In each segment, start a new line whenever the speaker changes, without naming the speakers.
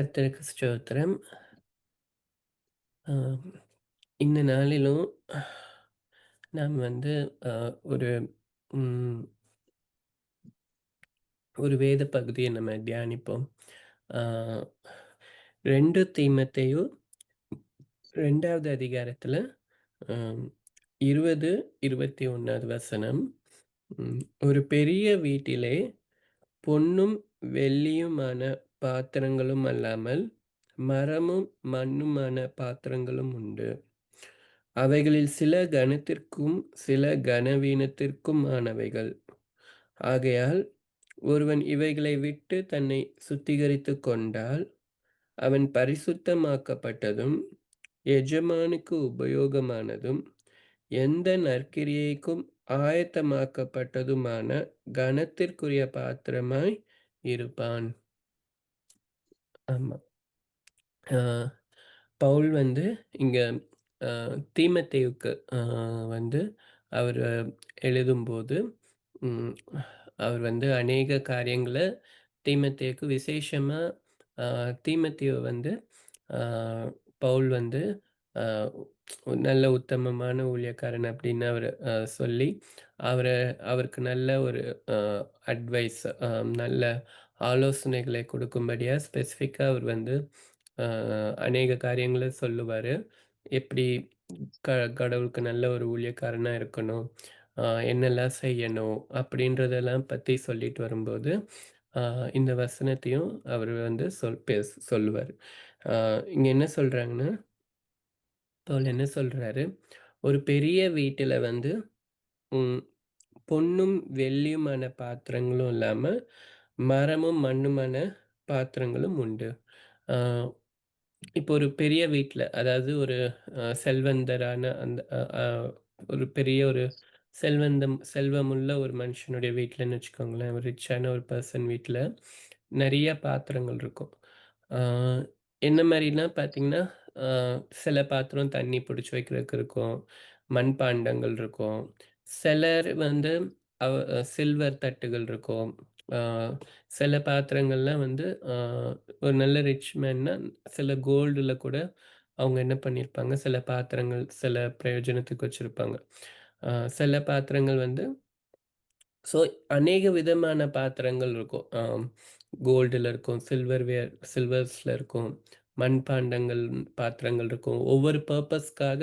கர்த்தருக்கு ஸ்தோத்திரம். அ இந்த நாளிலும் நாம் வந்து அ ஒரு ம் ஒரு வேத பகுதிய நம்ம தியானிப்போம். ஆ 2 தீமத்தேயு 2வது அதிகாரத்தில அ 20, 21வது வசனம். ஒரு பெரிய வீட்டிலே பொன்னும் வெள்ளியுமான பாத்திரங்களும் அல்லாமல், மரமும் மண்ணுமான பாத்திரங்களும் உண்டு. அவைகளில் சில கனத்திற்கும், சில கனவீனத்திற்குமானவைகள். ஆகையால் ஒருவன் இவைகளை விட்டு தன்னை சுத்திகரித்துக் கொண்டால், அவன் பரிசுத்தமாக்கப்பட்டதும், எஜமானுக்கு உபயோகமானதும், எந்த நற்கிரியைக்கும் ஆயத்தமாக்கப்பட்டதுமான கனத்திற்குரிய பாத்திரமாய் இருப்பான். ஆமா. ஆ பவுல் வந்து இங்க அ தீமத்தேயுக்கு வந்து அவரு எழுதும்போது, ம் அவர் வந்து அநேக காரியங்கள தீமத்தேயுக்கு விசேஷமா அ தீமத்தேயுவ வந்து அ பவுல் வந்து அ நல்ல உத்தமமான ஊழியக்காரன் அப்படின்னு அவரு சொல்லி, அவர அவருக்கு நல்ல ஒரு அ அட்வைஸ் நல்ல ஆலோசனைகளை கொடுக்கும்படியா ஸ்பெசிஃபிக்கா அவர் வந்து அ அநேக காரியங்கள சொல்லுவாரு. எப்படி க கடவுளுக்கு நல்ல ஒரு ஊழியக்காரனா இருக்கணும், அ என்னெல்லாம் செய்யணும் அப்படின்றதெல்லாம் பத்தி சொல்லிட்டு வரும்போது, அ இந்த வசனத்தையும் அவரு வந்து சொல்லுவாரு. அ இங்க என்ன சொல்றாங்கன்னா, பவுல் என்ன சொல்றாரு, ஒரு பெரிய வீட்டில வந்து ம் பொன்னும், வெள்ளியுமான பாத்திரங்களும் இல்லாம, மரமும், மண்ணுமான பாத்திரங்களும் உண்டு. ஆ இப்போ ஒரு பெரிய வீட்ல, அதாவது ஒரு செல்வந்தரான அந்த அ அ ஒரு பெரிய ஒரு செல்வமுள்ள ஒரு மனுஷனுடைய வீட்லன்னு வச்சுக்கோங்களேன். ஒரு ரிச்சான ஒரு பெர்சன் வீட்ல நெறைய பாத்திரங்கள் இருக்கும். ஆ என்ன மாரின்னா பார்த்தீங்கன்னா, ஆ சில பாத்திரம் தண்ணி புடிச்சு வைக்கிறதுக்கு இருக்கும். மண்பாண்டங்கள் இருக்கும். சிலர் வந்து சில்வர் தட்டுகள் இருக்கும். ஆ சில பாத்திரங்கள்லாம் வந்து ஒரு நல்ல ரிச் மேன்னா சில கோல்டுல கூட அவங்க என்ன பண்ணியிருப்பாங்க, சில பாத்திரங்கள் சில பிரயோஜனத்துக்கு வச்சிருப்பாங்க. சில பாத்திரங்கள் வந்து ஸோ அநேக விதமான பாத்திரங்கள் இருக்கும். கோல்டுல இருக்கும், சில்வர்ஸ்ல இருக்கும், மண்பாண்டங்கள் பாத்திரங்கள் இருக்கும். ஒவ்வொரு பர்ப்பஸ்க்காக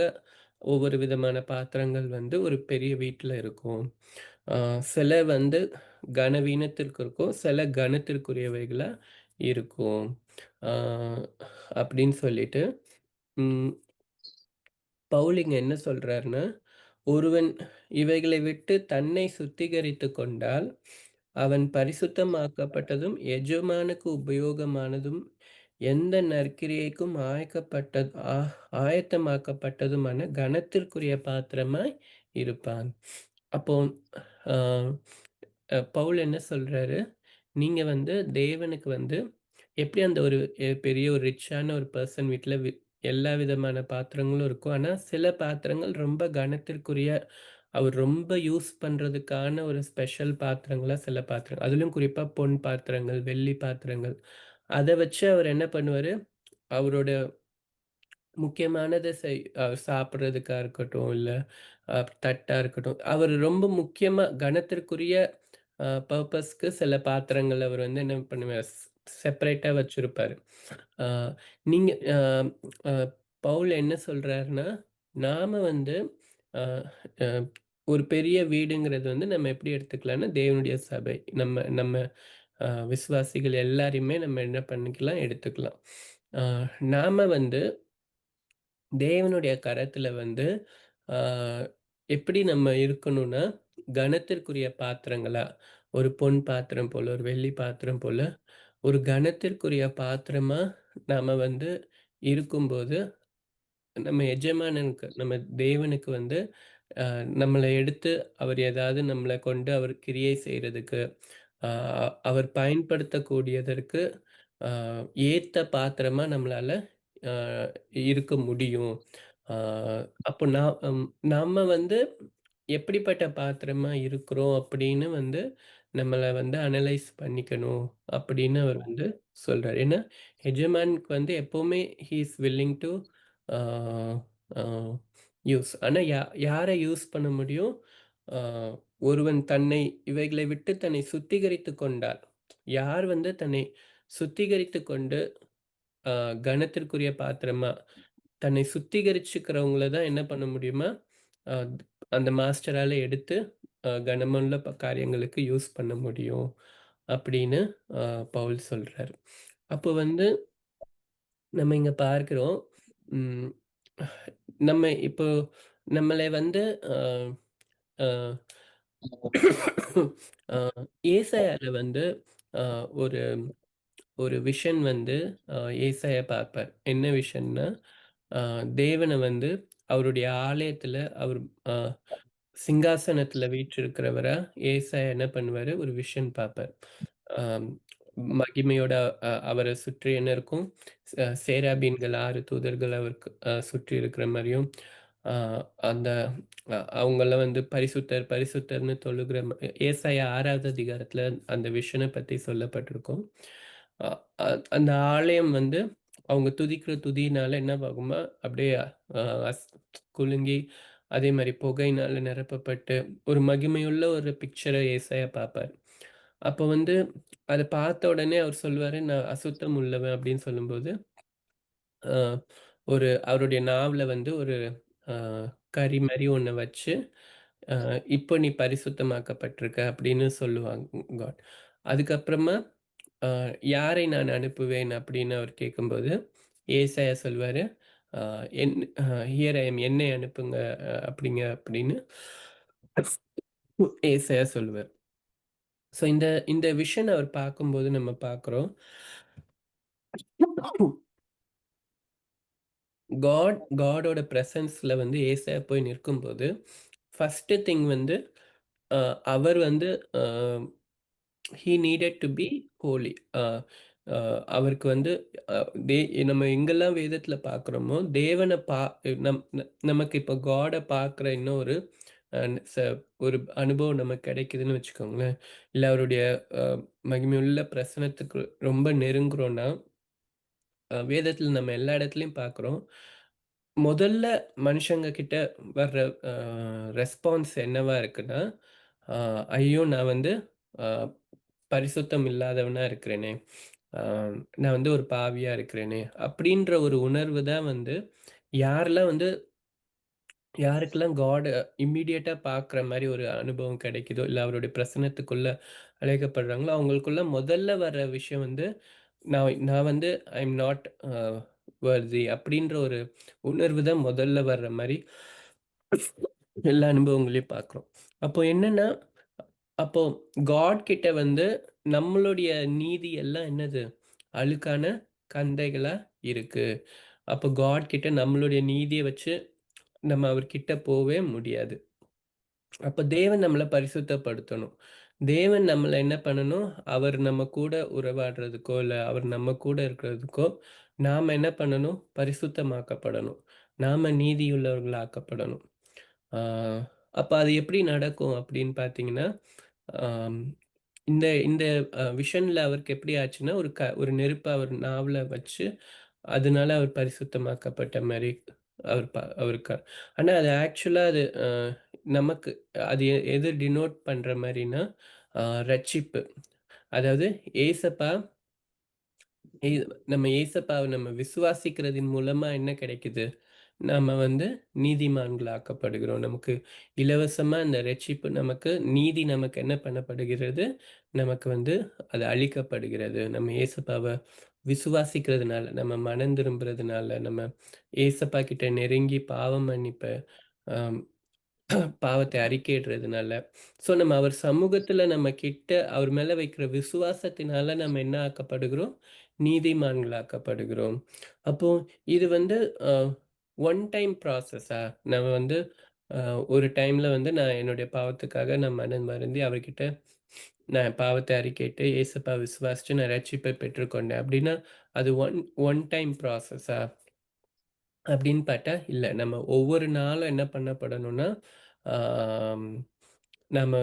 ஒவ்வொரு விதமான பாத்திரங்கள் வந்து ஒரு பெரிய வீட்ல இருக்கும். ஆ சில வந்து கனவீனத்திற்கு இருக்கும், சில கனத்திற்குரியவைகளா இருக்கும். ஆ அப்படின்னு சொல்லிட்டு, ம் பவுல் இங்க என்ன சொல்றாருன்னா, ஒருவன் இவைகளை விட்டு தன்னை சுத்திகரித்துக் கொண்டால், அவன் பரிசுத்தமாக்கப்பட்டதும், எஜமானுக்கு உபயோகமானதும், எந்த நற்கிரியைக்கும் ஆயத்தமாக்கப்பட்டதுமான கனத்திற்குரிய பாத்திரமாய் இருப்பான். அப்போ அ பவுல் என்ன சொல்றாரு, நீங்க வந்து தேவனுக்கு வந்து எப்படி அந்த ஒரு பெரிய ஒரு ரிச்சான ஒரு பெர்சன் வீட்ல எல்லா விதமான பாத்திரங்களும் இருக்கும். ஆனா, சில பாத்திரங்கள் ரொம்ப கனத்திற்குரிய அவர் ரொம்ப யூஸ் பண்றதுக்கான ஒரு ஸ்பெஷல் பாத்திரங்களா சில பாத்திரம். அதிலும் குறிப்பா பொன் பாத்திரங்கள், வெள்ளி பாத்திரங்கள். அத வச்சு அவர் என்ன பண்ணுவாரு, அவரோட முக்கியமானத சாப்பிடுறதுக்கா இருக்கட்டும், இல்ல தட்டா இருக்கட்டும். அவர் ரொம்ப முக்கியமா கனத்திற்குரிய பர்ப்பஸ்க்கு சில பாத்திரங்கள் அவர் வந்து என்ன பண்ணுவார், செப்பரேட்டா வச்சிருப்பாரு. ஆ நீங்க அ அ பவுல் என்ன சொல்றாருன்னா, நாம வந்து அ அ ஒரு பெரிய வீடுங்கிறது வந்து நம்ம எப்படி எடுத்துக்கலாம்னா, தேவனுடைய சபை. நம்ம நம்ம விசுவாசிகள் எல்லாரையுமே நம்ம என்ன பண்ணிக்கலாம், எடுத்துக்கலாம். ஆ நாம வந்து தேவனுடைய கரத்துல வந்து ஆ எப்படி நம்ம இருக்கணும்னா, கனத்திற்குரிய பாத்திரங்களா, ஒரு பொன் பாத்திரம் போல, ஒரு வெள்ளி பாத்திரம் போல, ஒரு கனத்திற்குரிய பாத்திரமா நாம வந்து இருக்கும்போது, நம்ம எஜமானனுக்கு, நம்ம தேவனுக்கு வந்து நம்மள எடுத்து அவர் ஏதாவது நம்மள கொண்டு அவர் கிரியை செய்றதுக்கு, அ அவர் பயன்படுத்தக்கூடியதற்கு அ ஏத்த பாத்திரமா நம்மளால அ இருக்க முடியும். அ அப்போ நம்ம வந்து எப்படிப்பட்ட பாத்திரமா இருக்கிறோம் அப்படின்னு வந்து நம்மள வந்து அனலைஸ் பண்ணிக்கணும் அப்படின்னு அவர் வந்து சொல்றாரு. ஏன்னா, எஜமானுக்கு வந்து எப்பவுமே he is willing to uh uh use. ஆனா யார யூஸ் பண்ண முடியும்? ஆ ஒருவன் தன்னை இவைகளை விட்டு தன்னை சுத்திகரித்துக் கொண்டால், யார் வந்து தன்னை சுத்திகரித்துக் கொண்டு ஆ கனத்திற்குரிய பாத்திரமா தன்னை சுத்திகரிச்சுக்கிறவங்கள தான் என்ன பண்ண முடியுமா, அ அந்த மாஸ்டரால எடுத்து கனமுள்ள காரியங்களுக்கு யூஸ் பண்ண முடியும். அப்படின்னு அ பவுல் சொல்றாரு. அப்போ வந்து நம்ம இங்க பார்க்கிறோம். ம் நம்ம இப்போ நம்மள வந்து அ அ அ ஏசாயால வந்து அ ஒரு ஒரு விஷன் வந்து ஏசாயா பார்ப்பார். என்ன விஷன்னா, அ தேவன வந்து அவருடைய ஆலயத்துல அவர் அ சிங்காசனத்துல வீற்றிருக்கிறவரா ஏசாயா என்ன பண்ணுவாரு? ஒரு விஷன் பார்ப்பார். அம் மகிமையோட அவர சுற்றி என்ன இருக்கும்? சேராபீன்கள் 6 தூதர்கள் அவருக்கு சுற்றி இருக்கிற மாரியும், அ அந்த அவங்கலாம் வந்து பரிசுத்தர், பரிசுத்தர்ன்னு தொழுகிற ஏசாயா 6வது அதிகாரத்துல அந்த விஷன பத்தி சொல்லப்பட்டிருக்கும். அ அ அந்த ஆலயம் வந்து அவங்க துதிக்கிற துதியினால என்னவாகுமா, அப்படியே அ அஸ் குலுங்கி, அதே மாரி புகையினால நிரப்பப்பட்டு, ஒரு மகிமையுள்ள ஒரு பிக்சர ஏசாயா பார்ப்பார். அப்ப வந்து அத பார்த்த உடனே அவர் சொல்லுவாரு, "நான் அசுத்தம் உள்ளவன்" அப்படின்னு சொல்லும்போது, அ ஒரு அவருடைய நாவுல வந்து ஒரு அ கரி மாரி ஒண்ண வச்சு, "இப்போ நீ பரிசுத்தமாக்கப்பட்டிருக்க" அப்படின்னு சொல்லுவாங்க காட். அதுக்கப்புறமா, "அ யாரை நான் அனுப்புவேன்?" அப்படின்னு அவர் கேட்கும்போது, ஏசாயா சொல்வாரு, அ என் "ஹியர் ஐ அம் என்னை அனுப்புங்க" அப்படிங்க அப்படின்னு ஏசாயா சொல்லுவார். ஸோ இந்த இந்த விஷன் அவர் பார்க்கும்போது நம்ம பார்க்குறோம். காடோட பிரசன்ஸ்ல வந்து ஏசாயா போய் நிற்கும்போது, ஃபர்ஸ்ட்டு திங் வந்து அ அவர் வந்து uh he needed to be holy. அ அ அவருக்கு வந்து அ தே நம்ம எங்கெல்லாம் வேதத்தில பார்க்குறோமோ, தேவன பா நம் ந நமக்கு இப்போ காட பார்க்குற இன்னும் ஒரு அ ச ஒரு அனுபவம் நமக்கு கிடைக்குதுன்னு வச்சுக்கோங்களேன். இல்ல அவருடைய அ மகிமையுள்ள பிரசனத்துக்கு ரொம்ப நெருங்குறோம்னா, வேதத்தில நம்ம எல்லா இடத்துலயும் பார்க்குறோம். முதல்ல மனுஷங்க கிட்ட வர்ற அ ரெஸ்பான்ஸ் என்னவா இருக்குன்னா, அ "ஐயோ! நான் வந்து அ பரிசுத்தம் இல்லாதவனா இருக்கிறேனே! அ நான் வந்து ஒரு பாவியா இருக்கிறேனே!" அப்படின்ற ஒரு உணர்வு தான் வந்து யாரெல்லாம் வந்து யாருக்கெல்லாம் காட் இம்மீடியட்டா பார்க்குற மாரி ஒரு அனுபவம் கிடைக்குதோ, இல்ல அவருடைய பிரசன்னத்துக்குள்ள அழைக்கப்படுறாங்களோ, அவங்களுக்குள்ள முதல்ல வர்ற விஷயம் வந்து, நான் வந்து ஐ அம் நாட் வொர்தி அப்படின்ற ஒரு உணர்வு தான் முதல்ல வர்ற மாரி எல்லா அனுபவங்களையும் பார்க்குறோம். அப்போ என்னன்னா, அப்போ காட் கிட்ட வந்து நம்மளுடைய நீதி எல்லாம் என்னது? அழுக்கான கந்தைகளா இருக்கு. அப்போ காட் கிட்ட நம்மளுடைய நீதிய வச்சு நம்ம அவர்கிட்ட போவே முடியாது. அப்ப தேவன் நம்மள பரிசுத்தப்படுத்தணும். தேவன் நம்மள என்ன பண்ணணும்? அவர் நம்ம கூட உறவாடுறதுக்கோ, இல்ல அவர் நம்ம கூட இருக்கிறதுக்கோ, நாம என்ன பண்ணணும்? பரிசுத்தமாக்கப்படணும். நாம நீதியுள்ளவர்களாக்கப்படணும். ஆ அப்ப அது எப்படி நடக்கும் அப்படின்னு பார்த்தீங்கன்னா, ஆம் இந்த இந்த விஷன்ல அவருக்கு எப்படி ஆச்சுன்னா, ஒரு நெருப்ப அவர் நாவுல வச்சு, அதனால அவர் பரிசுத்தமாக்கப்பட்ட மாரி அவருக்கு ஆனா அது ஆக்சுவலா அது நமக்கு அது எது டினோட் பண்ற மாரின்னா, அ ரட்சிப்பு. அதாவது ஏசப்பா ஏ நம்ம ஏசப்பாவ நம்ம விசுவாசிக்கிறதின் மூலமா என்ன கிடைக்குது? நாம வந்து நீதிமான்களாக்கப்படுகிறோம். நமக்கு இலவசமா அந்த ரட்சிப்பு நமக்கு நமக்கு என்ன பண்ணப்படுகிறது? நமக்கு வந்து அது அளிக்கப்படுகிறது. நம்ம ஏசப்பாவ விசுவாசிக்கிறதுனால, நம்ம மனம் திரும்புறதுனால, நம்ம ஏசப்பா கிட்ட நெருங்கி பாவ மன்னிப்ப அ பாவத்தை அறிக்கையிடுறதுனால, ஸோ நம்ம அவர் சமூகத்துல நம்ம கிட்ட அவர் மேல வைக்கிற விசுவாசத்தினால நம்ம என்ன ஆக்கப்படுகிறோம்? நீதிமான்களாக்கப்படுகிறோம். அப்போ இது வந்து அ ஒன் டைம் ப்ராசஸா? நம்ம வந்து அ ஒரு டைம்ல வந்து நான் என்னுடைய பாவத்துக்காக நான் மனம் வருந்தி அவர்கிட்ட நான் பாவத்தை அறிக்கையிட்டு, இயேசுப்பா விசுவாசிச்சு நான் ரட்சிப்பை பெற்றுக்கொண்டேன். அப்படின்னா, அது ஒன் டைம் ப்ராசஸா? அப்படின்னு பார்த்தா, இல்ல. நம்ம ஒவ்வொரு நாளும் என்ன பண்ணப்படணும்னா, ஆம் நம்ம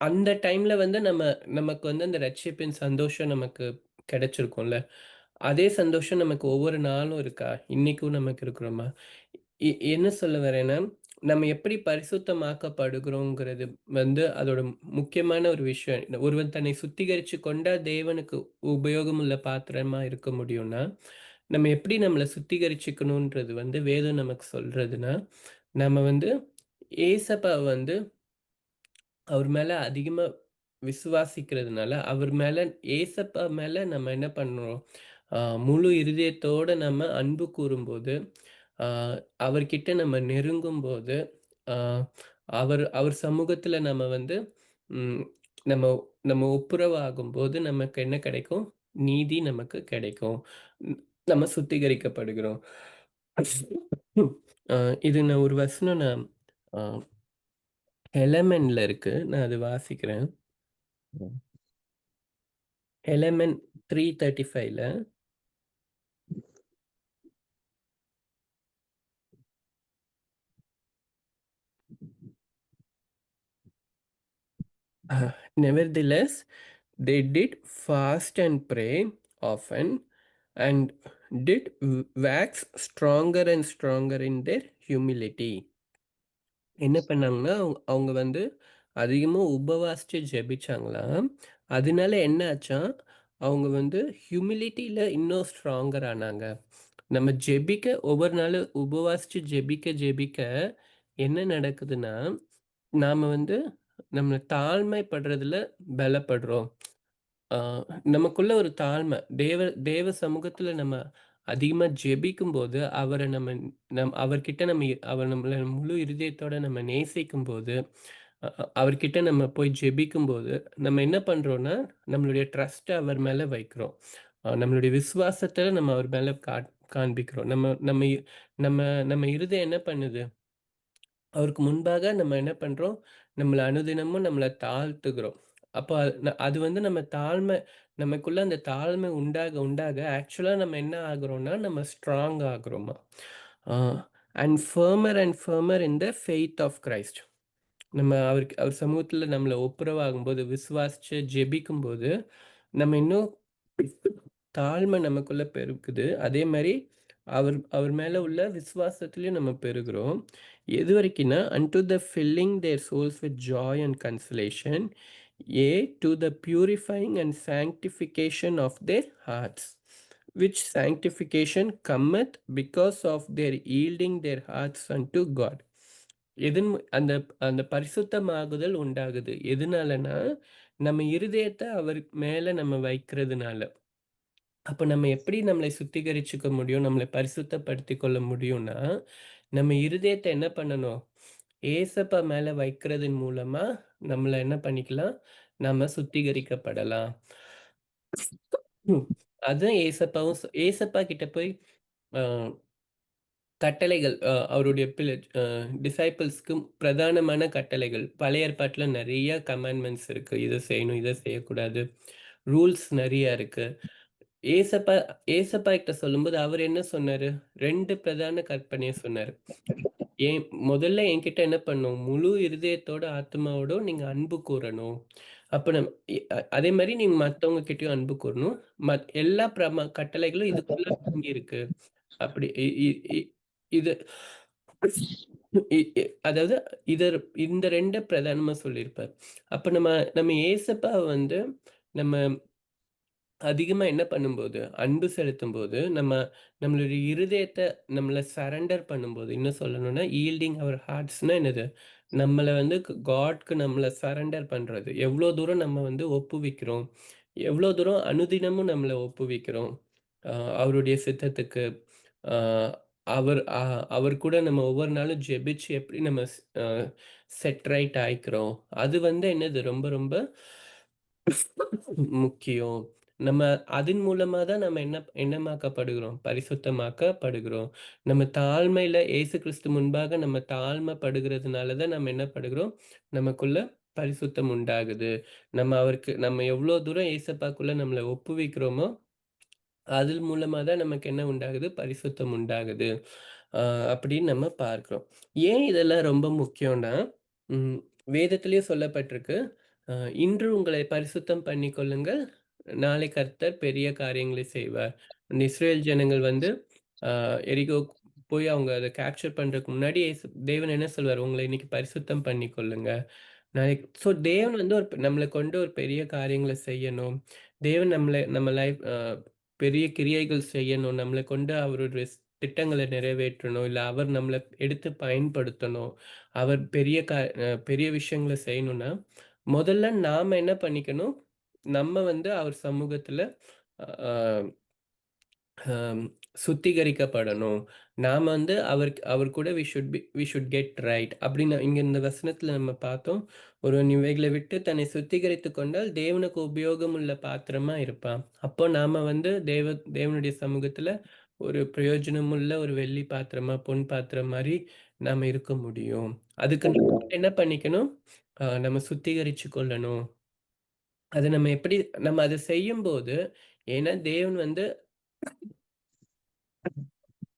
அந்த டைம்ல வந்து நமக்கு வந்து அந்த ரட்சிப்பின் சந்தோஷம் நமக்கு கிடைச்சிருக்கும்ல. அதே சந்தோஷம் நமக்கு ஒவ்வொரு நாளும் இருக்கா? இன்னைக்கும் நமக்கு இருக்கிறோமா? என்ன சொல்ல வரேன்னா, நம்ம எப்படி பரிசுத்தமாக்கப்படுகிறோங்கிறது வந்து அதோட முக்கியமான ஒரு விஷயம். ஒருவன் தன்னை சுத்திகரிச்சு கொண்டா தேவனுக்கு உபயோகமுள்ள பாத்திரமா இருக்க முடியும்னா, நம்ம எப்படி நம்மள சுத்திகரிச்சுக்கணுன்றது வந்து வேதம் நமக்கு சொல்றதுன்னா, நம்ம வந்து ஏசப்பாவ வந்து அவர் மேல அதிகமா விசுவாசிக்கிறதுனால, அவர் மேல ஏசப்பா மேல நம்ம என்ன பண்றோம்? அ முழு இருதயத்தோட நம்ம அன்பு கூரும்போது, அ அவர்கிட்ட நம்ம நெருங்கும்போது, அ அவர் அவர் சமூகத்துல நம்ம வந்து ம் நம்ம நம்ம ஒப்புரவாகும்போது நமக்கு என்ன கிடைக்கும்? நீதி நமக்கு கிடைக்கும். ம் நம்ம சுத்திகரிக்கப்படுகிறோம். அ இது நான் ஒரு வசனம் நான் அ எலமென்ட்ல இருக்கு. நான் அது வாசிக்கிறேன். ம். எலமென்ட் 335ல nevertheless they did fast and pray often and did wax stronger and stronger in their humility. என்ன பண்ணாங்கன்னா, அவங்க வந்து அதிகமா உபவாசிச்சு ஜெபிச்சாங்களாம். அதனால என்ன ஆச்சாம், அவங்க வந்து ஹியூமிலிட்டில இன்னும் ஸ்ட்ராங்கர் ஆனாங்க. நம்ம ஜெபிக்க ஒவ்வொரு நாளும் உபவாசிச்சு ஜெபிக்க ஜெபிக்க என்ன நடக்குதுன்னா, நாம வந்து நம்ம தாழ்மைப்படுறதுல பலப்படுறோம். ஆ நமக்குள்ள ஒரு தாழ்மை. தேவ சமூகத்துல நம்ம அதிகமா ஜெபிக்கும்போது, அவர நம்ம அவர்கிட்ட அவர் நம்மள முழு இருதயத்தோட நம்ம நேசிக்கும்போது, அவர்கிட்ட நம்ம போய் ஜெபிக்கும்போது, நம்ம என்ன பண்றோம்னா, நம்மளுடைய ட்ரஸ்ட்ட அவர் மேல வைக்கிறோம். நம்மளுடைய விசுவாசத்த நம்ம அவர் மேல காண்பிக்கிறோம். நம்ம நம்ம இ நம்ம நம்ம இருதயம் என்ன பண்ணுது? அவருக்கு முன்பாக நம்ம என்ன பண்றோம்? நம்மள அனுதினமும் நம்மள தாழ்த்துகிறோம். அப்ப அது வந்து நம்ம நமக்குள்ள அந்த தாழ்மை உண்டாக உண்டாக ஆக்சுவலா நம்ம என்ன ஆகுறோம்னா, நம்ம ஸ்ட்ராங் ஆகுறோமா. Ah and firmer in the faith of Christ. நம்ம அவர் சமூகத்துல நம்மள ஒப்புரவாகும்போது, விசுவாசிச்சு ஜெபிக்கும்போது, நம்ம இன்னும் தாழ்மை நமக்குள்ள பெருக்குது. அதே மாரி அவர் அவர் மேல உள்ள விசுவாசத்திலயும் நம்ம பெருகுறோம். எதுவரைக்கும்னா, "unto the filling their souls with joy and consolation, to the purifying and sanctification of their hearts, which sanctification cometh because of their yielding their hearts unto God." அந்த அந்த பரிசுத்தமாகுதல் உண்டாகுது. எதுனாலன்னா, நம்ம இருதயத்த அவர் மேல நம்ம வைக்கிறதுனால. அப்ப நம்ம எப்படி நம்மளை சுத்திகரிச்சுக்க முடியும்? நம்மளை பரிசுத்தப்படுத்திக் கொள்ள முடியும்னா, நம்ம இருதயத்த என்ன பண்ணணும்? ஏசப்பா மேல வைக்கிறதன் மூலமா நம்மள என்ன பண்ணிக்கலாம்? நம்ம சுத்திகரிக்கப்படலாம். ம். அதான் ஏசப்பா கிட்ட போய் அ கட்டளைகள் அவருடைய டிசைபிள்ஸ்க்கு பிரதானமான கட்டளைகள். பழைய ஏற்பாட்டுல நெறைய கமாண்ட்மென்ட்ஸ் இருக்கு. இத செய்யணும், இத செய்யக்கூடாது. ரூல்ஸ் நெறைய இருக்கு. ஏசப்பா ஏசப்பா கிட்ட சொல்லும்போது அவரு என்ன சொன்னாரு? 2 பிரதான கற்பனைய சொன்னாரு. முதல்ல என்கிட்ட என்ன பண்ணணும்? முழு இருதயத்தோட, ஆத்துமாவோட நீங்க அன்பு கூரணும். அப்ப நம் எ அ அதே மாரி நீங்க மத்தவங்க கிட்டயும் அன்பு கூரணும். எல்லா கட்டளைகளும் இதுக்குள்ள அடங்கி இருக்கு. அப்படி இ இ இ இது அதாவது இத இந்த 2 பிரதானமா சொல்லியிருப்பார். அப்ப நம்ம நம்ம ஏசப்பாவ வந்து நம்ம அதிகமா என்ன பண்ணும்போது, அன்பு செலுத்தும்போது, நம்மளுடைய இருதயத்த நம்மள சரண்டர் பண்ணும்போது, இன்னும் சொல்லணும்னா, யீல்டிங் அவர் ஹார்ட்ஸ்னா என்னது? நம்மள வந்து காட்க்கு நம்மள சரண்டர் பண்றது. எவ்ளோ தூரம் நம்ம வந்து ஒப்புவிக்கிறோம்? எவ்ளோ தூரம் அனுதினமும் நம்மள ஒப்புவிக்கிறோம்? அ அவருடைய சித்தத்துக்கு. அ அவர் கூட நம்ம ஒவ்வொரு நாளும் ஜெபிச்சு எப்படி நம்ம செட் ரைட் ஆயிக்கிறோம்? அது வந்து என்னது? ரொம்ப ரொம்ப முக்கியம். நம்ம அதன் மூலமா தான் நம்ம என்னமாக்கப்படுகிறோம்? பரிசுத்தமாக்கப்படுகிறோம். நம்ம தாழ்மையில இயேசு கிறிஸ்து முன்பாக நம்ம தாழ்மைப்படுகிறதுனால தான் நம்ம என்ன படுகிறோம்? நமக்குள்ள பரிசுத்தம் உண்டாகுது. நம்ம எவ்ளோ தூரம் ஏசப்பாக்குள்ள நம்மள ஒப்புவிக்கிறோமோ, அது மூலமா தான் நமக்கு என்ன உண்டாகுது? பரிசுத்தம் உண்டாகுது. அ அப்படின்னு நம்ம பார்க்கிறோம். ஏன் இதெல்லாம் ரொம்ப முக்கியம்னா, ம் வேதத்திலேயே சொல்லப்பட்டிருக்கு. அ இன்று உங்களை பரிசுத்தம் பண்ணிக் கொள்ளுங்கள். நாளை கர்த்தர் பெரிய காரியங்களை செய்வார். அந்த இஸ்ரேல் ஜனங்கள் வந்து எரிகோ போய் அவங்க அத கேப்சர் பண்றதுக்கு முன்னாடி தேவன் என்ன சொல்வார்? உங்கள இன்னைக்கு பரிசுத்தம் பண்ணிக் கொள்ளுங்க. நாளைக்கு தேவன் வந்து நம்மள கொண்டு ஒரு பெரிய காரியங்கள செய்யணும். தேவன் நம்ம லைஃப் பெரிய கிரியைகள் செய்யணும். நம்மள கொண்டு அவருடைய திட்டங்கள நிறைவேற்றணும். இல்ல அவர் நம்மள எடுத்து பயன்படுத்தணும். அவர் பெரிய விஷயங்கள செய்யணும்னா, முதல்ல நாம என்ன பண்ணிக்கணும்? நம்ம வந்து அவர் சமூகத்துல அ அம் சுத்திகரிக்கப்படணும். நாம வந்து அவர் கூட வி ஷுட் கெட் ரைட் அப்படின்னு இங்க இந்த வசனத்துல நம்ம பார்த்தோம். ஒருவன் இவைகளை விட்டு தன்னை சுத்திகரித்துக் கொண்டால் தேவனுக்கு உபயோகமுள்ள பாத்திரமா இருப்பான். அப்போ நாம வந்து தேவனுடைய சமூகத்துல ஒரு பிரயோஜனமுள்ள ஒரு வெள்ளி பாத்திரமா, பொன் பாத்திரம் மாரி நாம இருக்க முடியும். அதுக்கு நம்ம என்ன பண்ணிக்கணும்? நம்ம சுத்திகரிச்சு கொள்ளணும். அது நம்ம எப்படி நம்ம அத செய்யும்போது ஏன்னா தேவன் வந்து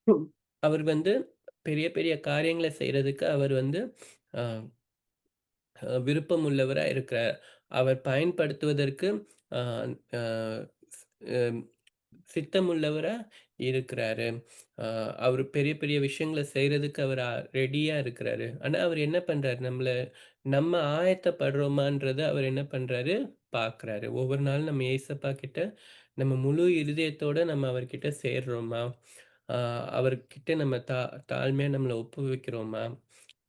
ம். அவர் வந்து பெரிய, பெரிய காரியங்கள செய்றதுக்கு அவர் வந்து அ விருப்பம் உள்ளவரா இருக்கிறார். அவர் பயன்படுத்துவதற்கு அ அ ஸ் அம் சித்தமுள்ளவரா இருக்கிறாரு. அ அவரு பெரிய, பெரிய விஷயங்கள செய்றதுக்கு அவர் ரெடியா இருக்கிறாரு. ஆனா, அவர் என்ன பண்றாரு? நம்ம ஆயத்தப்படுறோமான்றத அவர் என்ன பண்றாரு? பார்க்குறாரு. ஒவ்வொரு நாளும் நம்ம ஏசப்பா கிட்ட நம்ம முழு இருதயத்தோட நம்ம அவர்கிட்ட சேர்றோமா? அ அவர்கிட்ட நம்ம தாழ்மையா நம்மள ஒப்புவிக்கிறோமா?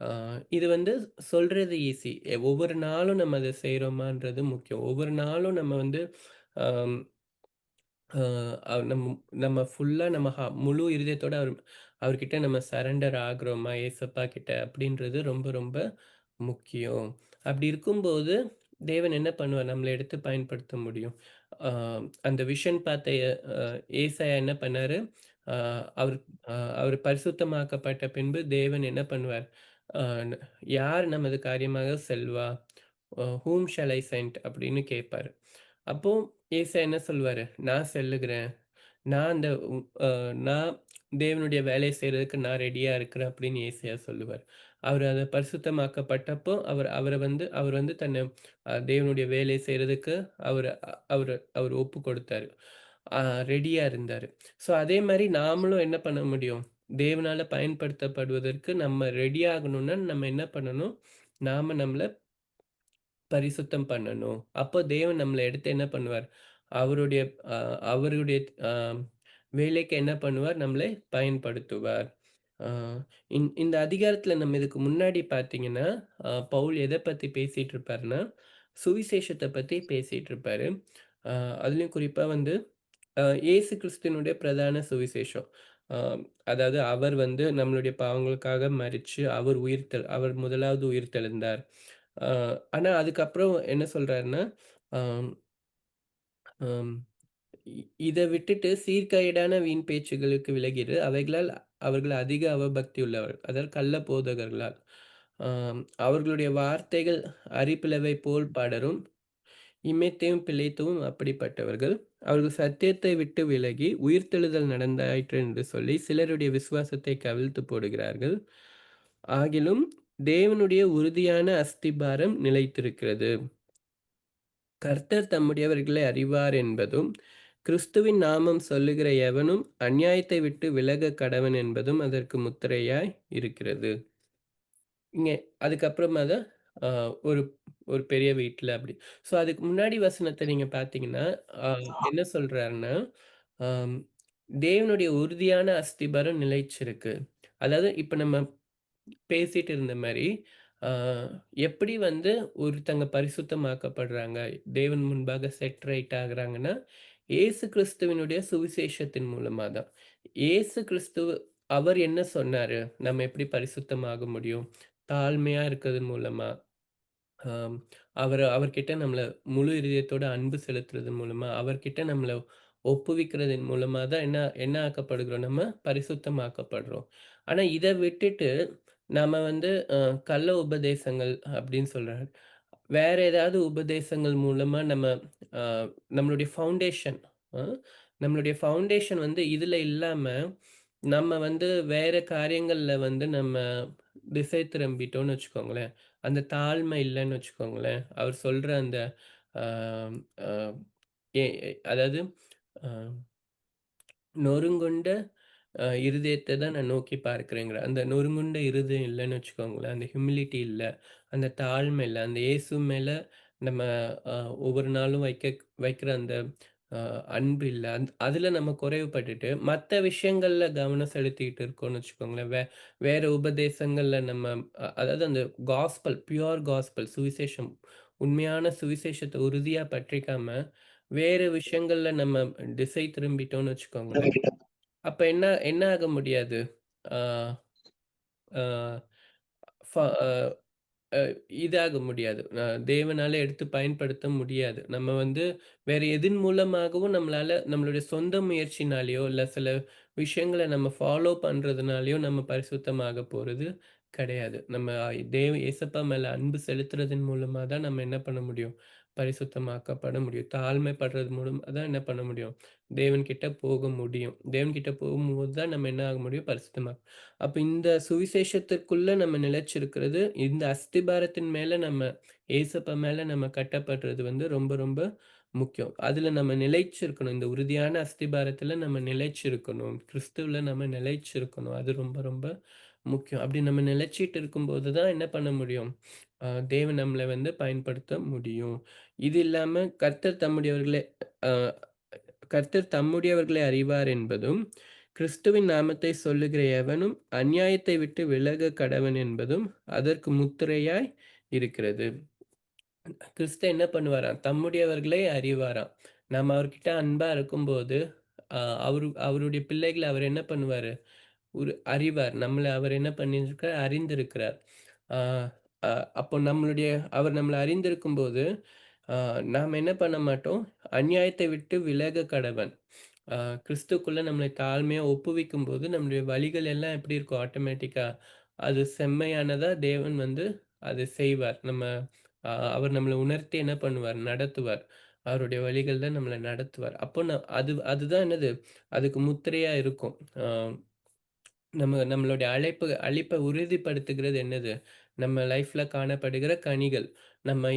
அ இது வந்து சொல்றது ஈஸி. ஒவ்வொரு நாளும் நம்ம அத செய்றோமான்றது முக்கியம். ஒவ்வொரு நாளும் நம்ம வந்து அம் அ அவ் நம் நம்ம ஃபுல்லா நம்ம முழு இருதயத்தோட அவர்கிட்ட நம்ம சரண்டர் ஆகுறோமா ஏசப்பா கிட்ட அப்படின்றது ரொம்ப ரொம்ப முக்கியம். அப்படி இருக்கும்போது தேவன் என்ன பண்ணுவார்? நம்மள எடுத்து பயன்படுத்த முடியும். அ அந்த விஷன் பார்த்த ஏசாயா என்ன பண்ணாரு? அ அவர் அவர் பரிசுத்தமாக்கப்பட்ட பின்பு தேவன் என்ன பண்ணுவார்? அ யார் நமது காரியமாக செல்வா? "ஹூம் ஷால் ஐ சென்ட்?" அப்படின்னு கேட்பாரு. அப்போ ஏசா என்ன சொல்வாரு? "நான் செல்லுகிறேன். நான் அந்த உ அ நான் தேவனுடைய வேலைய செய்றதுக்கு நான் ரெடியா இருக்கிறேன்." அப்படின்னு ஏசாயா சொல்லுவார். அவரு அத பரிசுத்தமாக்கப்பட்டப்போ, அவர் வந்து தன்னை தேவனுடைய வேலைய செய்றதுக்கு அவரு அவரு அவரு ஒப்பு கொடுத்தாரு. அ ரெடியா இருந்தாரு. ஸோ அதே மாரி நாமளும் என்ன பண்ண முடியும்? தேவனால பயன்படுத்தப்படுவதற்கு நம்ம ரெடி ஆகணும்னா, நம்ம என்ன பண்ணணும்? நாம நம்மள பரிசுத்தம் பண்ணணும். அப்போ தேவன் நம்மள எடுத்து என்ன பண்ணுவார்? அவருடைய அ அவருடைய அ வேலைக்கு என்ன பண்ணுவார்? நம்மளை பயன்படுத்துவார். அ இந்த அதிகாரத்தில நம்ம இதுக்கு முன்னாடி பார்த்தீங்கன்னா, பவுல் எத பத்தி பேசிட்டு இருப்பாருன்னா, சுவிசேஷத்த பத்தி பேசிட்டு இருப்பாரு. அ அதிலயும் குறிப்பா வந்து இயேசு கிறிஸ்துவினுடைய பிரதான சுவிசேஷம். அ அதாவது அவர் வந்து நம்மளுடைய பாவங்களுக்காக மரிச்சு, அவர் முதலாவது உயிர்த்தெழுந்தார். அ ஆனா அதுக்கப்புறம் என்ன சொல்றாருன்னா, அம் அம் இ இத விட்டுட்டு சீர்கேடான வீண் பேச்சுகளுக்கு விலகிரு. அவைகளால் அவர்கள் அதிக அவபக்தி உள்ளவர்கள். அதாவது கள்ள போதகர்களால். அவர்களுடைய வார்த்தைகள் அரிப்பிளவை போல் படரும். இமைத்தும் பிழைத்தும் அப்படிப்பட்டவர்கள். அவர்கள் சத்தியத்தை விட்டு விலகி, உயிர்த்தெழுதல் நடந்தாயிற்று என்று சொல்லி, சிலருடைய விசுவாசத்தை கவிழ்த்து போடுகிறார்கள். ஆகிலும் தேவனுடைய உறுதியான அஸ்திபாரம் நிலைத்திருக்கிறது. கர்த்தர் தம்முடையவர்களை அறிவார் என்பதும், கிறிஸ்துவின் நாமம் சொல்லுகிற எவனும் அநியாயத்தை விட்டு விலகக் கடவன் என்பதும் அதற்கு முத்திரையாய் இருக்கிறது. இங்க அதுக்கப்புறமா தான் அ ஒரு ஒரு பெரிய வீட்ல அப்படி. அதுக்கு முன்னாடி வசனத்த நீங்க பார்த்தீங்கன்னா, அ என்ன சொல்றாருன்னா, அம் தேவனுடைய உறுதியான அஸ்திபாரம் நிலைச்சிருக்கு. அதாவது இப்ப நம்ம பேசிட்டு இருந்த மாரி, ஆ எப்படி வந்து ஒருத்தங்க பரிசுத்தமாக்கப்படுறாங்க, தேவன் முன்பாக செட் ரைட் ஆகுறாங்கன்னா, இயேசு கிறிஸ்துவினுடைய சுவிசேஷத்தின் மூலமா தான். இயேசு கிறிஸ்து அவர் என்ன சொன்னாரு? நம்ம எப்படி பரிசுத்தமாக முடியும்? தாழ்மையா இருக்கிறதன் மூலமா. ஆம். அவர்கிட்ட நம்மள முழு இதயத்தோட அன்பு செலுத்துறதன் மூலமா, அவர்கிட்ட நம்மள ஒப்புவிக்கிறதன் மூலமா தான் என்ன என்ன ஆக்கப்படுகிறோம்? நம்ம பரிசுத்தமாக்கப்படுறோம். ஆனா இத விட்டுட்டு, நாம வந்து கள்ள உபதேசங்கள் அப்படின்னு சொல்றாரு. வேற ஏதாவது உபதேசங்கள் மூலமா அ நம்மளுடைய ஃபவுண்டேஷன் அ நம்மளுடைய ஃபவுண்டேஷன் வந்து இதுல இல்லாம, நம்ம வந்து வேற காரியங்கள்ல வந்து நம்ம திசை திரும்பிட்டோம்னு வச்சுக்கோங்களேன், அந்த தாழ்மை இல்லன்னு வச்சுக்கோங்களேன், அவர் சொல்ற அந்த அ அ அதாவது அ நொறுங்குண்ட இருதயத்த தான் நான் நோக்கி பார்க்கிறேங்கிறார். அந்த நொறுங்குண்ட இருதயம் இல்லன்னு வச்சுக்கோங்களேன், அந்த ஹியூமிலிட்டி இல்ல, அந்த தாழ்மை இல்ல, அந்த இயேசு மேல நம்ம அ ஒவ்வொரு நாளும் வைக்கிற அந்த அ அன்பு இல்ல. அதுல நம்ம குறைவுபட்டுட்டு, மத்த விஷயங்கள்ல கவனம் செலுத்திட்டு இருக்கோம்னு வச்சுக்கோங்களேன். வேற உபதேசங்கள்ல நம்ம அதாவது அந்த பியூர் காஸ்பல் சுவிசேஷம், உண்மையான சுவிசேஷத்த உறுதியா பற்றிக்காம, வேறு விஷயங்கள்ல நம்ம திசை திரும்பிட்டோம்னு வச்சுக்கோங்களேன். அப்ப என்ன என்ன ஆக முடியாது? ஆ ஆ ஃப அ அ இதாக முடியாது. தேவனால எடுத்து பயன்படுத்த முடியாது. நம்ம வந்து வேற எதின் மூலமாகவும் நம்மளால நம்மளுடைய சொந்த முயற்சினாலயோ, இல்ல சில விஷயங்கள நம்ம ஃபாலோ பண்றதுனாலயோ நம்ம பரிசுத்தமாக போறது கிடையாது. நம்ம ஏசப்பா மேல அன்பு செலுத்துறதன் மூலமா தான் நம்ம என்ன பண்ண முடியும்? பரிசுத்தமாக்கப்பட முடியும். தாழ்மைப்படுறது மூலமா தான் என்ன பண்ண முடியும்? தேவன்கிட்ட போக முடியும். தேவன்கிட்ட போகும்போது தான் நம்ம என்ன ஆக முடியும்? பரிசுத்தமா அப்ப இந்த சுவிசேஷத்திற்குள்ள நம்ம நிலைச்சிருக்கிறது, இந்த அஸ்திபாரத்தின் மேல நம்ம ஏசப்பா மேல நம்ம கட்டப்படுறது வந்து ரொம்ப ரொம்ப முக்கியம். அதுல நம்ம நிலைச்சிருக்கணும். இந்த உறுதியான அஸ்திபாரத்துல நம்ம நிலைச்சிருக்கணும். கிறிஸ்துவுல நம்ம நிலைச்சிருக்கணும். அது ரொம்ப ரொம்ப முக்கியம். அப்படி நம்ம நிலைச்சிட்டு இருக்கும்போது தான் என்ன பண்ண முடியும்? தேவன் நம்மள வந்து பயன்படுத்த முடியும். இது இல்லாம அ கர்த்தர் தம்முடையவர்களை அறிவார் என்பதும், கிறிஸ்துவின் நாமத்தை சொல்லுகிற எவனும் அநியாயத்தை விட்டு விலகக் கடவன் என்பதும் அதற்கு முத்திரையாய் இருக்கிறது. கிறிஸ்து என்ன பண்ணுவாராம்? தம்முடையவர்களை அறிவாராம். நம்ம அவர்கிட்ட அன்பா இருக்கும்போது, அவருடைய பிள்ளைகள அவர் என்ன பண்ணுவாரு? அறிவார். நம்மள அவர் என்ன பண்ணியிருக்கிறார்? அறிந்திருக்கிறார். ஆ அ அப்போ அவர் நம்மள அறிந்திருக்கும்போது, ஆ நாம் என்ன பண்ண மாட்டோம்? அநியாயத்தை விட்டு விலக கடவன். ஆ கிறிஸ்துக்குள்ள நம்மளை தாழ்மையா ஒப்புவிக்கும்போது, நம்முடைய வழிகள் எல்லாம் எப்படி இருக்கும்? ஆட்டோமேட்டிக்கா அது செம்மையானதா தேவன் வந்து அதை செய்வார். அவர் நம்மள உணர்த்தி என்ன பண்ணுவார்? நடத்துவார். அவருடைய வழிகள்ல நம்மள நடத்துவார். அப்போ அதுதான் என்னது? அதுக்கு முத்திரையா இருக்கும். ஆ நம்மளுடைய அழைப்ப உறுதிப்படுத்துகிறது என்னது? நம்ம லைஃப்ல காணப்படுகிற கனிகள். நம்ம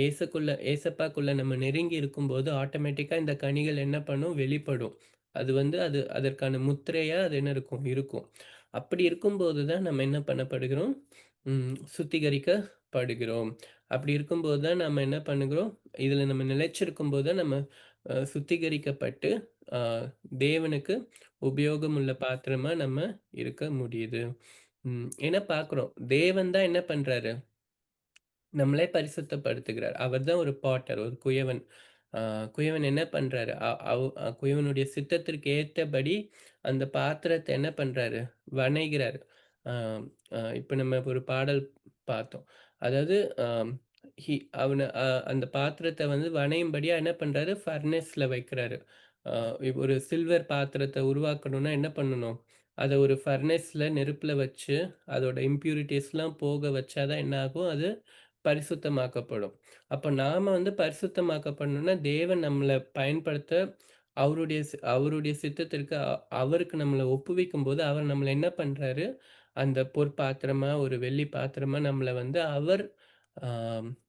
ஏசப்பாக்குள்ள நம்ம நெருங்கி இருக்கும்போது, ஆட்டோமேட்டிக்கா இந்த கனிகள் என்ன பண்ணும்? வெளிப்படும். அது வந்து அதற்கான முத்திரையா அது என்ன இருக்கும்? இருக்கும். அப்படி இருக்கும்போது தான் நம்ம என்ன பண்ணப்படுகிறோம்? சுத்திகரிக்கப்படுகிறோம். அப்படி இருக்கும்போது தான் நம்ம என்ன பண்ணுகிறோம்? இதுல நம்ம நிலைச்சிருக்கும்போது தான் நம்ம சுத்திகரிக்கப்பட்டு, அ தேவனுக்கு உபயோகமுள்ள பாத்திரமா நம்ம இருக்க முடியுது. ஏன்னா பார்க்குறோம். தேவன் தான் என்ன பண்றாரு? நம்மளை பரிசுத்தப்படுத்துகிறார். அவர் தான் ஒரு பாட்டர், ஒரு குயவன். அ குயவன் என்ன பண்றாரு? அ அவ் குயவனுடைய சித்தத்திற்கு ஏத்தபடி அந்த பாத்திரத்த என்ன பண்றாரு? வணைகிறாரு. அ இப்ப நம்ம ஒரு பாடல் பார்த்தோம். அதாவது அம் ஹி அவன அந்த பாத்திரத்த வந்து வணையும்படியா என்ன பண்றாரு? ஃபர்னஸ்ல வைக்கிறாரு. அ ஒரு சில்வர் பாத்திரத்த உருவாக்கணும்னா என்ன பண்ணணும்? அத ஒரு ஃபர்னஸ்ல நெருப்புல வச்சு, அதோட இம்ப்யூரிட்டீஸ்லாம் போக வச்சா தான் என்ன ஆகும்? அது பரிசுத்தமாக்கப்படும். அப்ப நாம வந்து பரிசுத்தமாக்கப்படணும்னா, தேவன் நம்மள பயன்படுத்த அவருடைய சித்தத்திற்கு அவருக்கு நம்மள ஒப்புவிக்கும்போது, அவர் நம்மள என்ன பண்றாரு? அந்த பொற்பாத்திரமா, ஒரு வெள்ளி பாத்திரமா நம்மள வந்து அவர் ஆ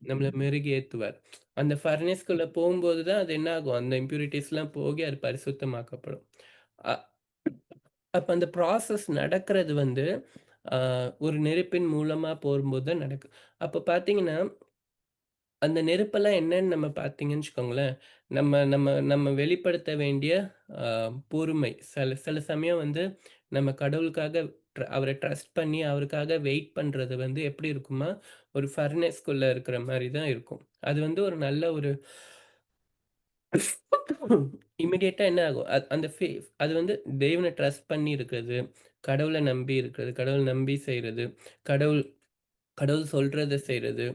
நம்மள மெருகேத்துவார். அந்த ஃபர்னஸ்குள்ள போம்போது தான் அது என்ன ஆகும்? அந்த இம்ப்யூரிட்டீஸ்லாம் போகி அது பரிசுத்தமாக்கப்படும். அ அப்ப அந்த ப்ராசஸ் நடக்கிறது வந்து, ஒரு நெருப்பின் மூலமா போகும்போது தான் நடக்கும். அப்ப பார்த்தீங்கன்னா, அந்த நெருப்பெல்லாம் என்னன்னு நம்ம பார்த்தீங்கன்னு வச்சுக்கோங்களேன், நம்ம நம்ம நம்ம வெளிப்படுத்த வேண்டிய அ பொறுமை. சில சில சமயம் வந்து நம்ம கடவுளுக்காக அவர ட்ரஸ்ட் பண்ணி அவருக்காக வெயிட் பண்றது வந்து எப்படி இருக்குமா, ஒரு ஃபர்னஸ்க்குள்ள இருக்கிற மாரி தான் இருக்கும். அது வந்து ஒரு நல்ல ஒரு இமிடியேட்டா என்ன ஆகும்? அந்த அது வந்து தேவன ட்ரஸ்ட் பண்ணி இருக்கிறது, கடவுள நம்பி இருக்கிறது, கடவுள நம்பி செய்றது, கடவுள் கடவுள் சொல்றத செய்றது,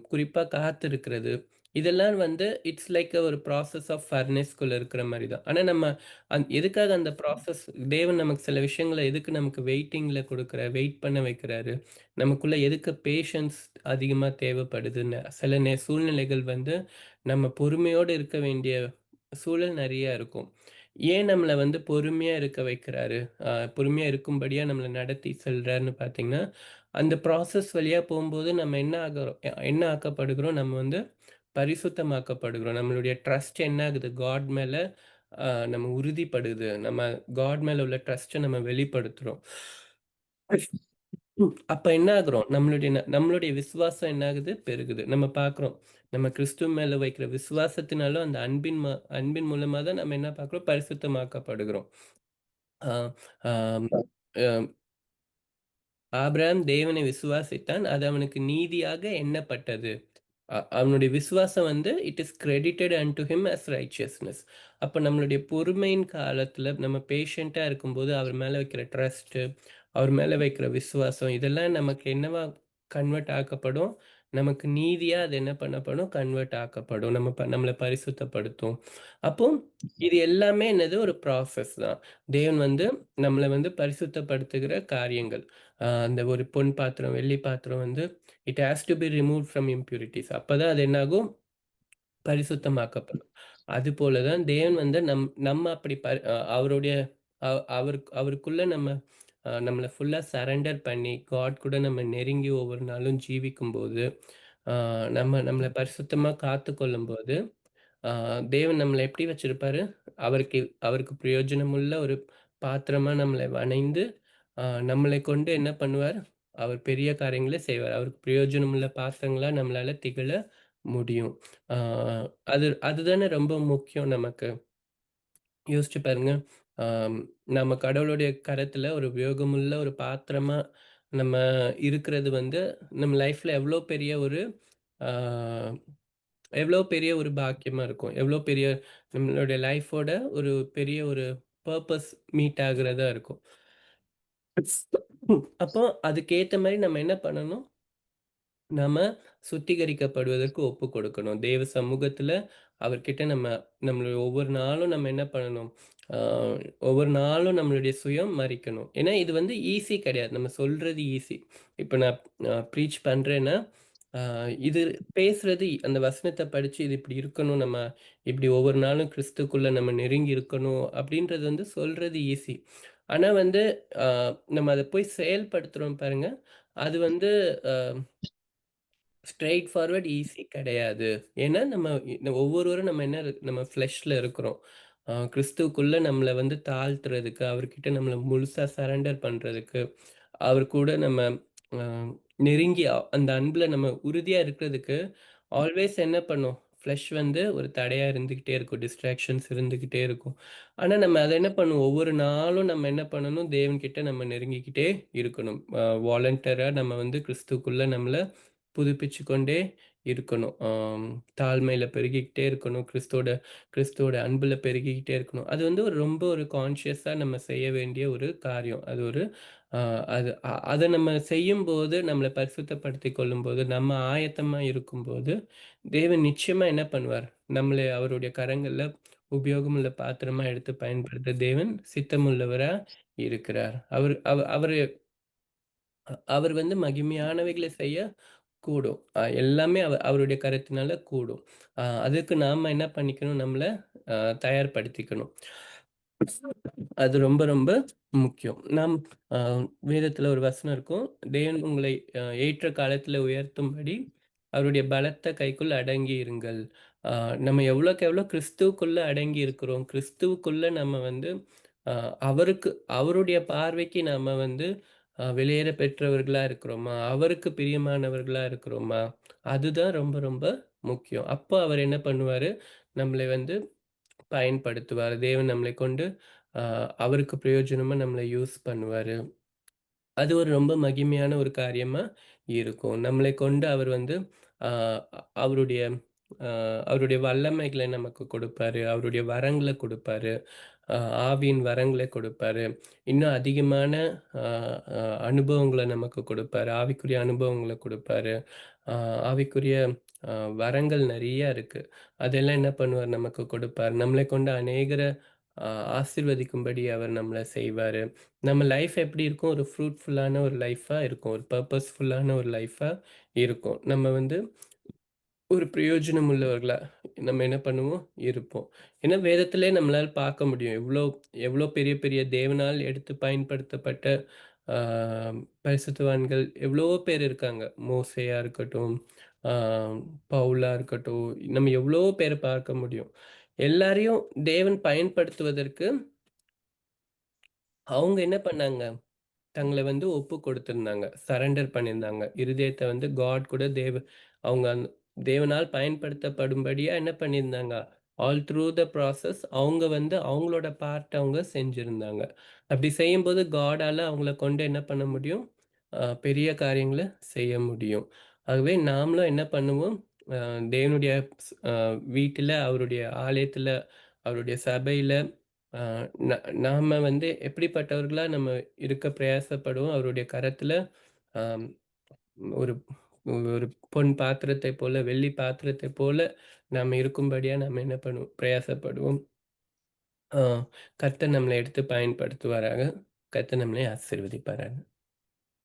குறிப்பா காத்திருக்கிறது. இதெல்லாம் வந்து இட்ஸ் லைக் ஒரு ப்ராசஸ் ஆஃப் ஃபர்னஸ்க்குள்ள இருக்கிற மாரி தான். ஆனா நம்ம எதுக்காக அந்த ப்ராசஸ் தேவன் நமக்கு சில விஷயங்கள எதுக்கு நமக்கு வெயிட் பண்ண வைக்கிறாரு? நமக்குள்ள எதுக்கு பேஷன்ஸ் அதிகமா தேவைப்படுதுன்னு, சில சூழ்நிலைகள் வந்து நம்ம பொறுமையோடு இருக்க வேண்டிய சூழல் நெறைய இருக்கும். ஏன் நம்மள வந்து பொறுமையா இருக்க வைக்கிறாரு? பொறுமையா இருக்கும்படியா நம்மள நடத்தி செல்றாருன்னு பார்த்தீங்கன்னா, அந்த ப்ராசஸ் வழியா போம்போது நம்ம என்ன ஆக்கப்படுகிறோம்? நம்ம வந்து பரிசுத்தமாக்கப்படுகிறோம். நம்மளுடைய ட்ரஸ்ட் என்ன ஆகுது? காட் மேல நம்ம உறுதிப்படுது. நம்ம காட் மேல உள்ள ட்ரஸ்ட்ட நம்ம வெளிப்படுத்துறோம். அப்ப என்ன ஆகுறோம்? நம்மளுடைய விசுவாசம் என்ன ஆகுது? பெருகுது. நம்ம பார்க்குறோம். நம்ம கிறிஸ்துவ மேல வைக்கிற விசுவாசத்தினாலும், அந்த அன்பின் மூலமா தான் நம்ம என்ன பார்க்குறோம்? பரிசுத்தமாக்கப்படுகிறோம். ஆ ஆம் அ ஆபிரகாம் தேவனை விசுவாசித்தான். அது அவனுக்கு நீதியாக எண்ணப்பட்டது. அவனுடைய விசுவாசம் வந்து it is credited unto him as righteousness. அப்ப நம்மளுடைய பொறுமையின் காலத்துல நம்ம பேஷண்ட்டா இருக்கும்போது, அவர் மேல வைக்கிற ட்ரஸ்ட்டு, அவர் மேல வைக்கிற விசுவாசம், இதெல்லாம் நமக்கு என்னவா கன்வெர்ட் ஆக்கப்படும்? நமக்கு நீதியா அது என்ன பண்ணப்படும்? கன்வெர்ட் ஆக்கப்படும். நம்மள பரிசுத்தப்படுத்தும். அப்போ இது எல்லாமே என்னது? ஒரு ப்ராசஸ் தான். தேவன் வந்து நம்மள வந்து பரிசுத்தப்படுத்துகிற காரியங்கள். அந்த ஒரு பொன் பாத்திரம், வெள்ளி பாத்திரம் வந்து it has to be removed from impurities. அப்பதான் அது என்னாகும்? பரிசுத்தமாக்கப்படும். அதுபோல தான் தேவன் வந்து நம்ம அப்படி அவருடைய அவருக்குள்ள நம்மள ஃபுல்லா சரண்டர் பண்ணி, காட் கூட நம்ம நெருங்கி ஒவ்வொரு நாளும் ஜீவிக்கும்போது, அ நம்மள பரிசுத்தமா காத்துக்கொள்ளும்போது, அ தேவன் நம்மள எப்படி வச்சிருப்பாரு? அவருக்கு அவருக்கு பிரயோஜனமுள்ள ஒரு பாத்திரமா நம்மள வணைந்து, நம்மளை கொண்டு என்ன பண்ணுவார்? அவர் பெரிய காரியங்கள செய்வார். அவருக்கு பிரயோஜனமுள்ள பாத்திரங்களா நம்மளால திகழ முடியும். ஆ அதுதானே ரொம்ப முக்கியம் நமக்கு. யோசிச்சு பாருங்க. ஆம் நம்ம கடவுளுடைய கரத்துல ஒரு உபயோகமுள்ள ஒரு பாத்திரமா நம்ம இருக்கிறது வந்து, நம்ம லைஃப்ல ஆ எவ்வளோ பெரிய ஒரு பாக்கியமா இருக்கும். எவ்வளோ பெரிய நம்மளுடைய லைஃபோட ஒரு பெரிய ஒரு பர்ப்பஸ் மீட் ஆகுறதா இருக்கும். அப்போ அதுக்கேத்த மாரி நம்ம என்ன பண்ணணும்? நாம சுத்திகரிக்கப்படுவதற்கு ஒப்புக் கொடுக்கணும். தேவ சமூகத்துல அவர்கிட்ட நம்மளுடைய ஒவ்வொரு நாளும் நம்ம என்ன பண்ணணும்? ஆ ஒவ்வொரு நாளும் நம்மளுடைய சுயம் மறிக்கணும். ஏன்னா இது வந்து ஈஸி கிடையாது. நம்ம சொல்றது ஈஸி. இப்ப நான் ப்ரீச் பண்றேன்னா, ஆ இது பேசுறது அந்த வசனத்த படிச்சு இது இப்படி இருக்கணும். நம்ம இப்படி ஒவ்வொரு நாளும் கிறிஸ்துக்குள்ள நம்ம நெருங்கி இருக்கணும். அப்படின்றது வந்து சொல்றது ஈஸி. ஆனா வந்து ஆ நம்ம அத போய் செயல்படுத்துறோம் பாருங்க. அது வந்து அ ஸ்ட்ரெய்ட் ஃபார்வர்ட் ஈஸி கிடையாது. ஏன்னா, ஒவ்வொருவரும் நம்ம என்ன நம்ம ஃப்ளெஷ்ல இருக்கிறோம். கிறிஸ்துவுக்குள்ள நம்மள வந்து தாழ்த்துறதுக்கு, அவர்கிட்ட நம்மள முழுசா சரண்டர் பண்றதுக்கு, அவர் கூட நம்ம அ நெருங்கி அந்த அன்புல நம்ம உறுதியா இருக்கிறதுக்கு, ஆல்வேஸ் என்ன பண்ணும்? ஃப்ளஷ் வந்து ஒரு தடையா இருந்துகிட்டே இருக்கும். டிஸ்ட்ராக்ஷன்ஸ் இருந்துகிட்டே இருக்கும். ஆனா, நம்ம அத என்ன பண்ணுவோம்? ஒவ்வொரு நாளும் நம்ம என்ன பண்ணணும்? தேவன்கிட்ட நம்ம நெருங்கிக்கிட்டே இருக்கணும். வாலண்டரா நம்ம வந்து கிறிஸ்துவுக்குள்ள நம்மள புதுப்பிச்சு கொண்டே இருக்கணும். தாழ்மையில பெருகிக்கிட்டே இருக்கணும். கிறிஸ்துவோட அன்புல பெருகிக்கிட்டே இருக்கணும். அது வந்து ரொம்ப ஒரு கான்ஷியஸா நம்ம செய்ய வேண்டிய ஒரு காரியம். அது ஒரு அ அது அத நம்ம செய்யும்போது, நம்மள பரிசுத்தப்படுத்திக் கொள்ளும்போது, நம்ம ஆயத்தமா இருக்கும்போது, தேவன் நிச்சயமா என்ன பண்ணுவார்? நம்மள அவருடைய கரங்கள்ல உபயோகமுள்ள பாத்திரமா எடுத்து பயன்படுத்த தேவன் சித்தமுள்ளவரா இருக்கிறார். அவர் வந்து மகிமையானவைகள செய்ய கூடும். எல்லாமே அவருடைய கரத்தினால கூடும். அதுக்கு நாம என்ன பண்ணிக்கணும்? நம்மள அ தயார்படுத்திக்கணும். அது ரொம்ப ரொம்ப முக்கியம். அ வேதத்துல ஒரு வசனம் இருக்கும். தேவன் உங்களை ஏற்ற காலத்துல உயர்த்தும்படி, அவருடைய பலத்த கைக்குள் அடங்கி இருங்கள். அ நம்ம எவ்வளோக்கு எவ்வளோ கிறிஸ்துவுக்குள்ள அடங்கி இருக்கிறோம். கிறிஸ்துவுக்குள்ள நம்ம வந்து அ அவருக்கு அவருடைய பார்வைக்கு நாம வந்து வெளியேற பெற்றவர்களா இருக்கிறோமா? அவருக்கு பிரியமானவர்களா இருக்கிறோமா? அதுதான் ரொம்ப ரொம்ப முக்கியம். அப்போ அவர் என்ன பண்ணுவாரு? நம்மளை வந்து பயன்படுத்துவாரு. தேவன் நம்மளை கொண்டு அ அவருக்கு பிரயோஜனமா நம்மள யூஸ் பண்ணுவாரு. அது ஒரு ரொம்ப மகிமையான ஒரு காரியமா இருக்கும். நம்மளை கொண்டு அவர் வந்து அ அவருடைய அ அவருடைய வல்லமைகள நமக்கு கொடுப்பாரு. அவருடைய வரங்கள கொடுப்பாரு. அ ஆவியின் வரங்கள கொடுப்பாரு. இன்னும் அதிகமான அ அ அனுபவங்கள நமக்கு கொடுப்பாரு. ஆவிக்குரிய அனுபவங்கள கொடுப்பாரு. அ ஆவிக்குரிய அ வரங்கள் நெறைய இருக்கு. அதெல்லாம் என்ன பண்ணுவார்? நமக்கு கொடுப்பார். நம்மளை கொண்டு அநேகர அ ஆசீர்வதிக்கும்படி அவர் நம்மள செய்வாரு. நம்ம லைஃப் எப்படி இருக்கும்? ஒரு ஃப்ரூட்ஃபுல்லான ஒரு லைஃபா இருக்கும். ஒரு பர்ப்பஸ்ஃபுல்லான ஒரு லைஃபா இருக்கும். நம்ம வந்து ஒரு பிரயோஜனம் உள்ளவர்களா நம்ம என்ன பண்ணுவோம்? இருப்போம். ஏன்னா வேதத்திலே நம்மளால பார்க்க முடியும். எவ்ளோ எவ்ளோ பெரிய பெரிய தேவனால் எடுத்து பயன்படுத்தப்பட்ட ஆ பரிசுத்தவான்கள் எவ்வளவோ பேர் இருக்காங்க. மோசேயா இருக்கட்டும், ஆ பவுலா இருக்கட்டும், நம்ம எவ்வளவோ பேர பார்க்க முடியும். எல்லாரையும் தேவன் பயன்படுத்துவதற்கு அவங்க என்ன பண்ணாங்க? தங்கள வந்து ஒப்பு கொடுத்திருந்தாங்க. சரண்டர் பண்ணியிருந்தாங்க. இருதயத்த வந்து காட் கூட அவங்க தேவனால் பயன்படுத்தப்படும்படியா என்ன பண்ணியிருந்தாங்க? ஆல் த்ரூ த ப்ராசஸ் அவங்க வந்து அவங்களோட பார்ட் அவங்க செஞ்சிருந்தாங்க. அப்படி செய்யும்போது காடால அவங்கள கொண்டு என்ன பண்ண முடியும்? பெரிய காரியங்கள செய்ய முடியும். ஆகவே நாமளும் என்ன பண்ணுவோம்? அ தேவனுடைய அ வீட்டில, அவருடைய ஆலயத்தில, அவருடைய சபையில ஆ ந நாம வந்து எப்படிப்பட்டவர்களா நம்ம இருக்க பிரயாசப்படுவோம். அவருடைய கரத்தில ஆம் ஒரு ஒரு பொன் பாத்திரத்தைப் போல, வெள்ளி பாத்திரத்தைப் போல நாம இருக்கும்படியா நம்ம என்ன பண்ணுவோம்? பிரயாசப்படுவோம். ஆ கர்த்தர் நம்மள எடுத்து பயன்படுத்துவாராக. கர்த்தர் நம்மளை ஆசீர்வதிப்பாராக.